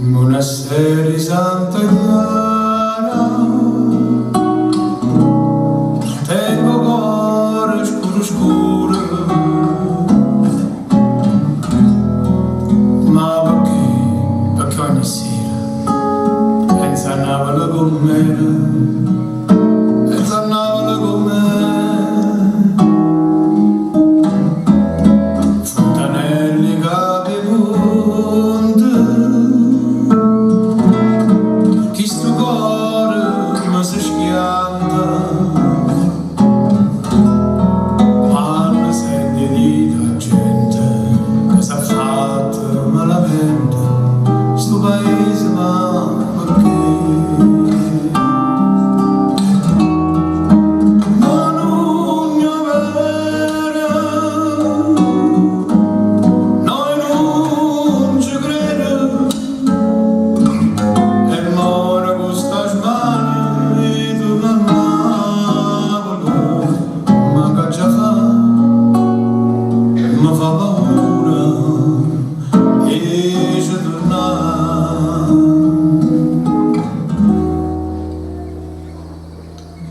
Monasteri Santa Clara, tengo cuore scuro scuro, ma perché ogni sera pensa a Napoli con me, pensa a Napoli con me. Fontanelli Capimonte, chi sto cuore mi si schianta, ma non sente di la gente che s'ha fatto malamente sto paese, ma perché?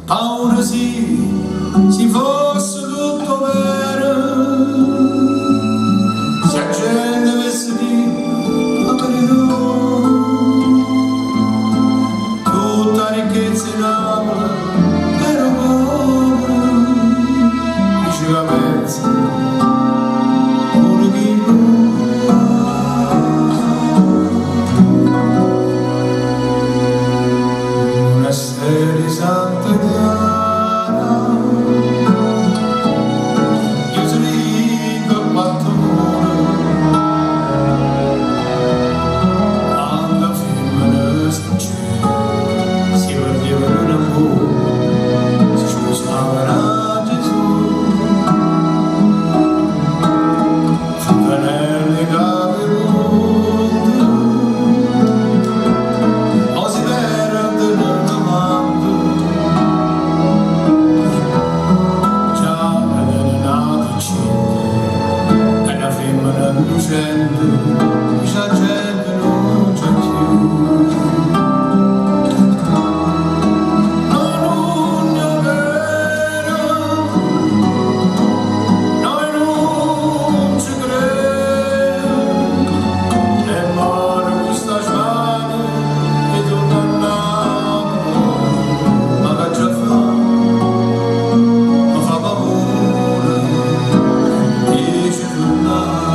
Paura sì, si fosse tutto vero, se la gente avesse dire la verità, tutta ricchezza in Napoli era povera, diceva pensa, pure chi Monasteri Santa Clara, io sono ricco e battore, quando femmine sfuggivano, si perdevano in amore, si sposavano a Gesù. Fontanelli Capimonte, o si perde nel comando, già ed è nato incinta, è una femmina lucente, la gente non c'è più. Noi non ci credo, e muore questa strada e torna a Napoli, ma che già fa? Mi fa paura, dice tornare.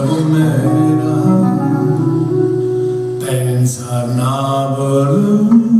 com'era, pensa a Napoli.